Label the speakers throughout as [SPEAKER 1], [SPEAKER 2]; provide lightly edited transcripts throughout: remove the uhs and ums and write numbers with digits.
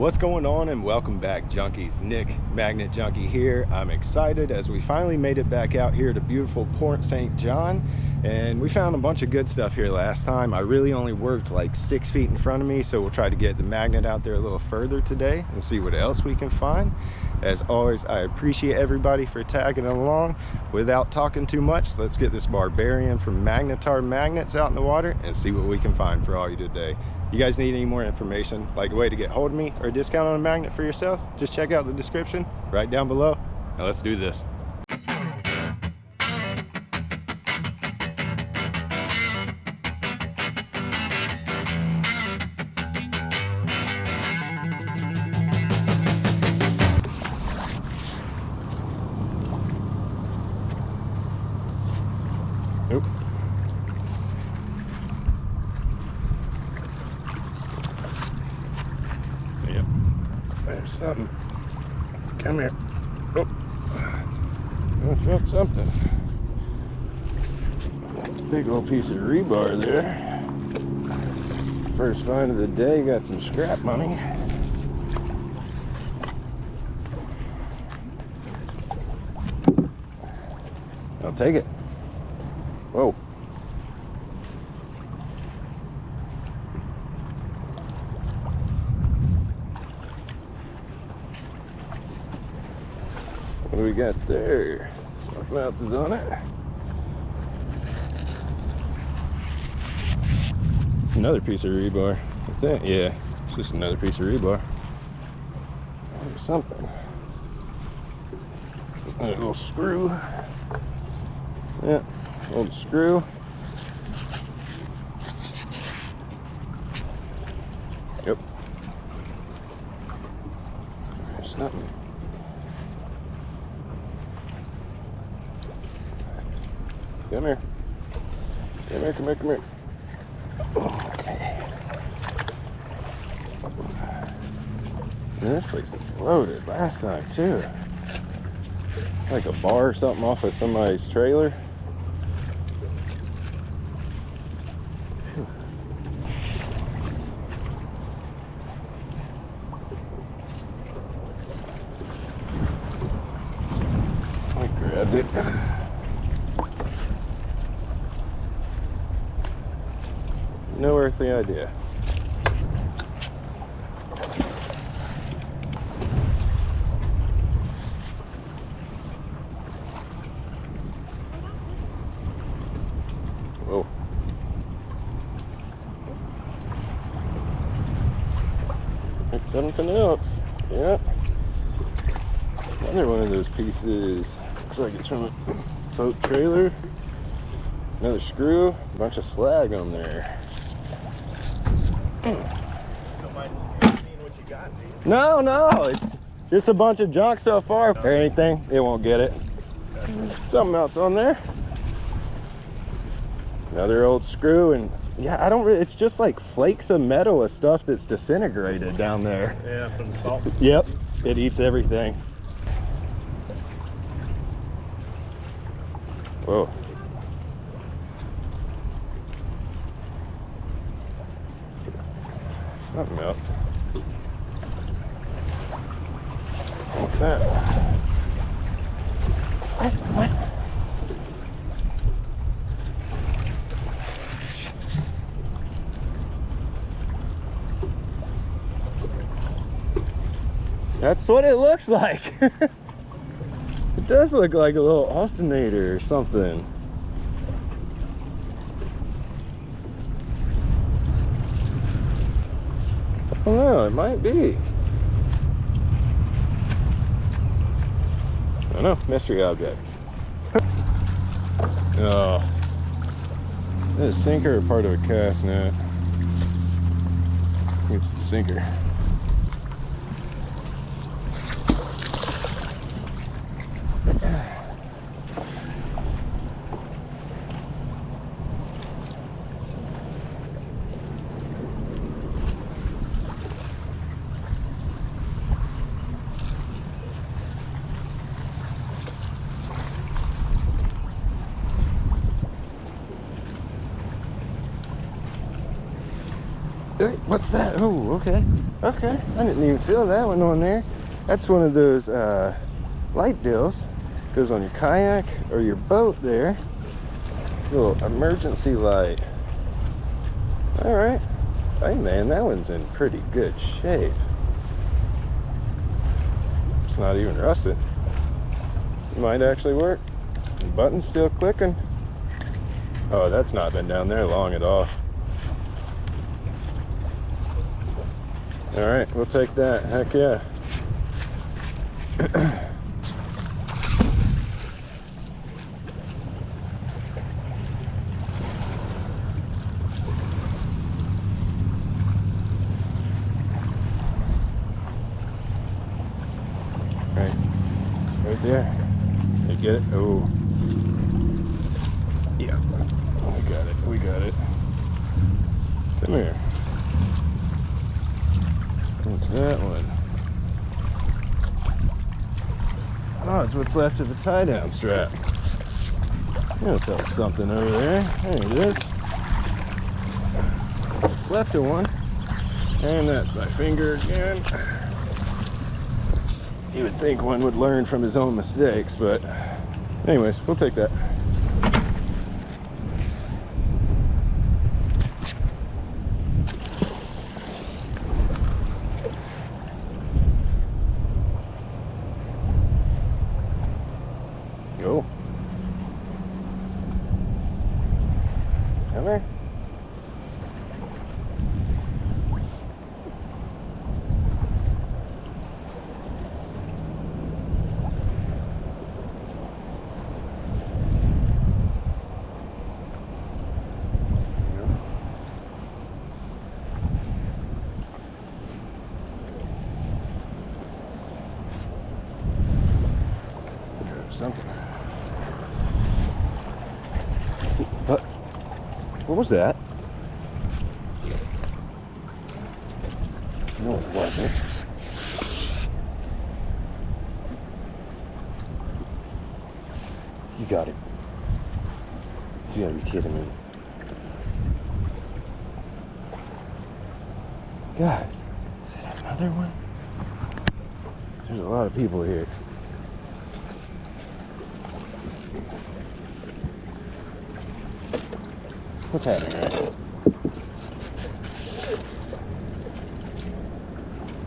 [SPEAKER 1] What's going on, and welcome back, junkies. Nick, Magnet Junkie here. I'm excited as we finally made it back out here to beautiful Port St. John, and we found a bunch of good stuff here last time. I really only worked like 6 feet in front of me, so we'll try to get the magnet out there a little further today and see what else we can find. As always, I appreciate everybody for tagging along. Without talking too much, let's get this barbarian from Magnetar Magnets out in the water and see what we can find for all you today. You guys need any more information, like a way to get hold of me or a discount on a magnet for yourself, just check out the description right down below. Now let's do this. Nope. Yep. There's something. Come here. Oh. I felt something. Big old piece of rebar there. First find of the day. Got some scrap money. I'll take it. Whoa. What do we got there? Something else is on it. Another piece of rebar. I think, yeah, it's just another piece of rebar. Or something. A little screw. Yeah, old screw. Yep. There's nothing. Come here. Come here, come here, come here. Okay. Man, this place is loaded. Last time, too. Like a bar or something off of somebody's trailer. I grabbed it. No earthly idea. Whoa. It's something else. Yeah. Another one of those pieces. Looks like it's from a boat trailer. Another screw. A bunch of slag on there.
[SPEAKER 2] Don't mind seeing what you got, do you?
[SPEAKER 1] No, it's just a bunch of junk so far. Or anything, it won't get it. Something else on there. Another old screw, and yeah, I don't really, it's just like flakes of metal of stuff that's disintegrated down there.
[SPEAKER 2] Yeah, from the salt.
[SPEAKER 1] Yep, it eats everything. Whoa. Something else. What's that? What? That's what it looks like. It does look like a little alternator or something. I don't know, it might be. I don't know, mystery object. Oh. Is a sinker or part of a cast net? I think it's a sinker. Hey, what's that? Oh, okay. Okay. I didn't even feel that one on there. That's one of those light deals. Goes on your kayak or your boat there. Little emergency light. All right. Hey man, that one's in pretty good shape. It's not even rusted. It might actually work. The button's still clicking. Oh, that's not been down there long at all. All right, we'll take that. Heck yeah. Right there. You get it? Oh. Yeah. We got it. We got it. Come here. What's that one? Oh, it's what's left of the tie-down strap. It'll tell us something over there. There it is. What's left of one. And that's my finger again. You would think one would learn from his own mistakes, but anyways, we'll take that. Go. Come here. Something. What was that? No, it wasn't. You got it. You gotta be kidding me. Guys, is that another one? There's a lot of people here. What's happening right now?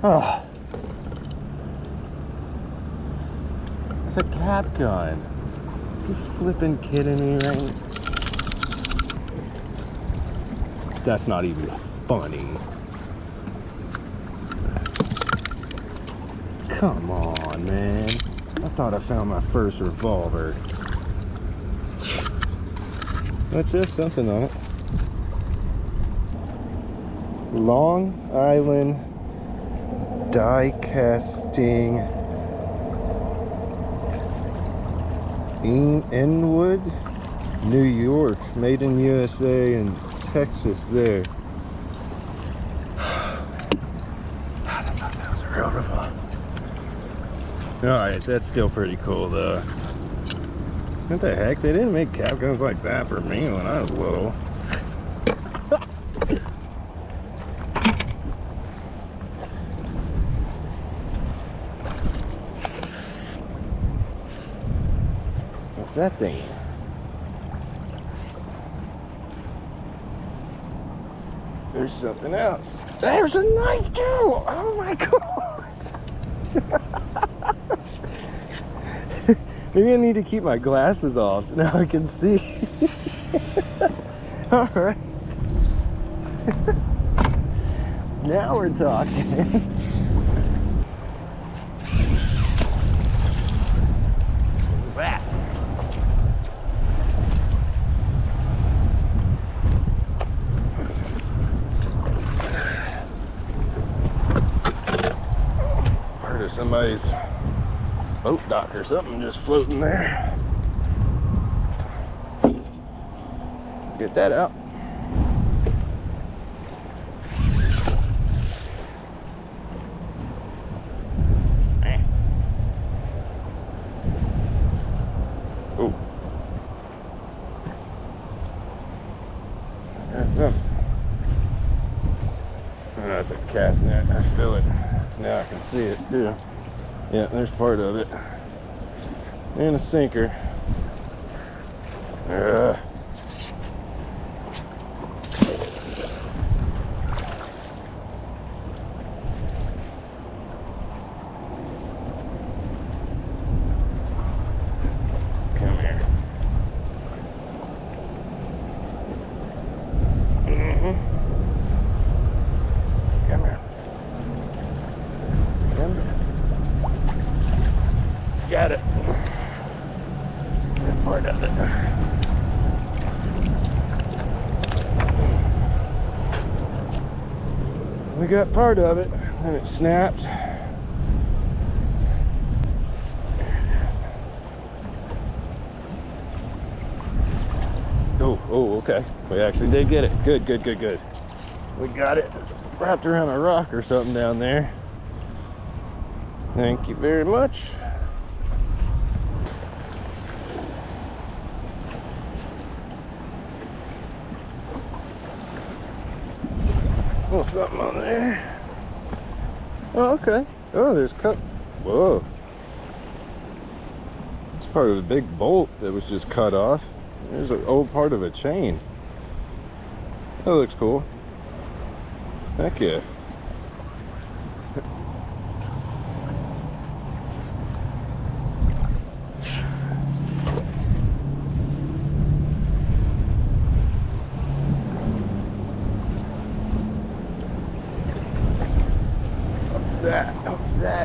[SPEAKER 1] Oh. It's a cap gun. You flipping kidding me right now? That's not even funny. Come on, man. I thought I found my first revolver. That says something on it. Long Island die casting Inwood, New York, made in USA and Texas there. I don't know if that was a real revolver. Alright, that's still pretty cool though. What the heck? They didn't make cap guns like that for me when I was little. What's that thing? There's something else. There's a knife too! Oh my god! Maybe I need to keep my glasses off. Now I can see. All right. Now we're talking. What's that? Part of somebody's boat dock or something just floating there. Get that out. Oh, that's up. cast net. I feel it. Now I can see it too. Yeah, there's part of it. And a sinker. Come here. Come here. Come here. Got it. That part of it. We got part of it, and it snapped. Oh, okay. We actually did get it. Good, good, good, good. We got it wrapped around a rock or something down there. Thank you very much. A little something on there. Oh, okay. Oh, there's cut. Whoa. It's part of a big bolt that was just cut off. There's an old part of a chain. That looks cool. Heck yeah.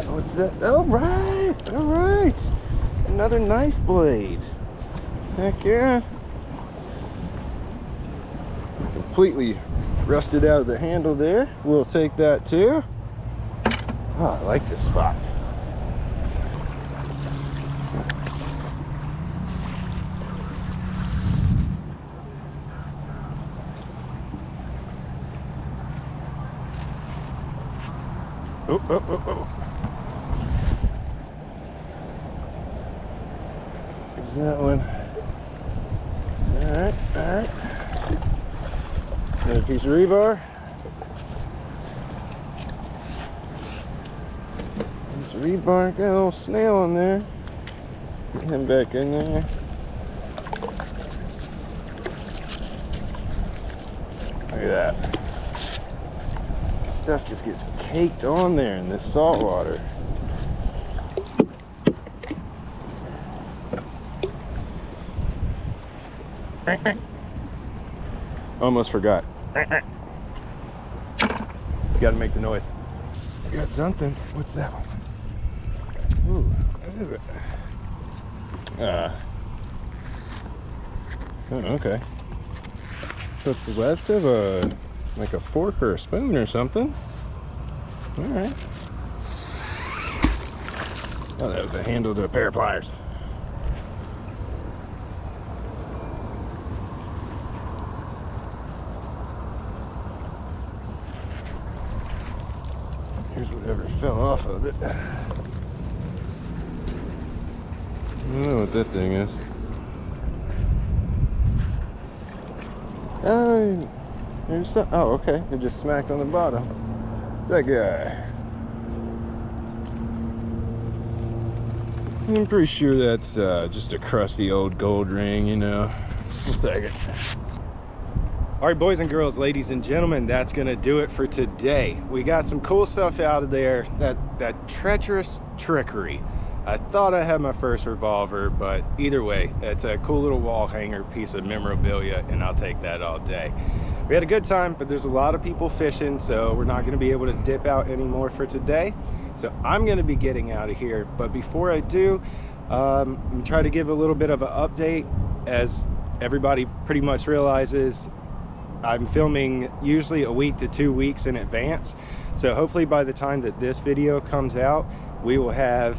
[SPEAKER 1] What's that? All right. Another knife blade. Heck yeah. Completely rusted out of the handle there. We'll take that too. Oh, I like this spot. Oh. There's that one. All right. Another piece of rebar. Piece of rebar. Got a little snail on there. Get him back in there. Look at that. Stuff just gets caked on there in this salt water. Almost forgot. You gotta make the noise. Got something. What's that one? Ooh, what is it? Oh, okay. So it's left of a, like a fork or a spoon or something. All right. Oh, that was a handle to a pair of pliers. Here's whatever fell off of it. I don't know what that thing is. Oh, there's some. Oh, okay. It just smacked on the bottom. It's that guy. I'm pretty sure that's just a crusty old gold ring, you know. We'll take it. All right, boys and girls, ladies and gentlemen, that's gonna do it for today. We got some cool stuff out of there. That treacherous trickery. I thought I had my first revolver, but either way, it's a cool little wall hanger piece of memorabilia, and I'll take that all day. We had a good time, but there's a lot of people fishing, so we're not gonna be able to dip out anymore for today. So I'm gonna be getting out of here, but before I do, I'm gonna try to give a little bit of an update. As everybody pretty much realizes, I'm filming usually a week to 2 weeks in advance. So hopefully by the time that this video comes out, we will have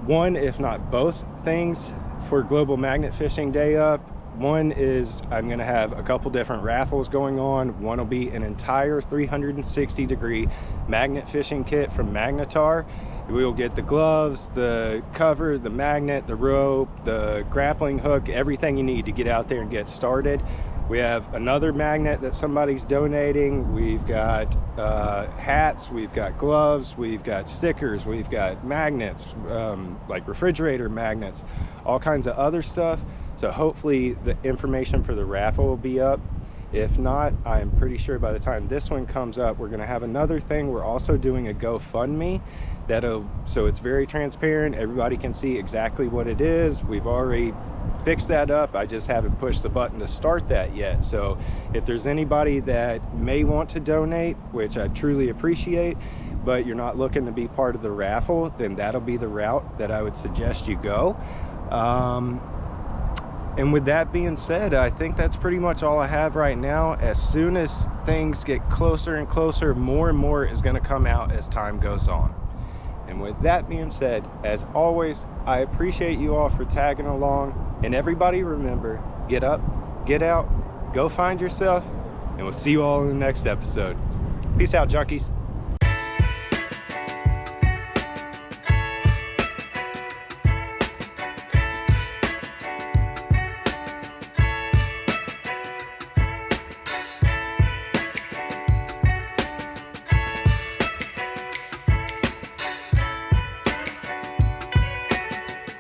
[SPEAKER 1] one, if not both things for Global Magnet Fishing Day up. One is I'm gonna have a couple different raffles going on. One will be an entire 360-degree magnet fishing kit from Magnetar. We will get the gloves, the cover, the magnet, the rope, the grappling hook, everything you need to get out there and get started. We have another magnet that somebody's donating. We've got hats, we've got gloves, we've got stickers, we've got magnets, like refrigerator magnets, all kinds of other stuff. So hopefully the information for the raffle will be up. If not, I'm pretty sure by the time this one comes up, we're gonna have another thing. We're also doing a GoFundMe so it's very transparent. Everybody can see exactly what it is. We've already fixed that up. I just haven't pushed the button to start that yet. So if there's anybody that may want to donate, which I truly appreciate, but you're not looking to be part of the raffle, then that'll be the route that I would suggest you go. And with that being said, I think that's pretty much all I have right now. As soon as things get closer and closer, more and more is going to come out as time goes on. And with that being said, as always, I appreciate you all for tagging along. And everybody remember, get up, get out, go find yourself, and we'll see you all in the next episode. Peace out, junkies.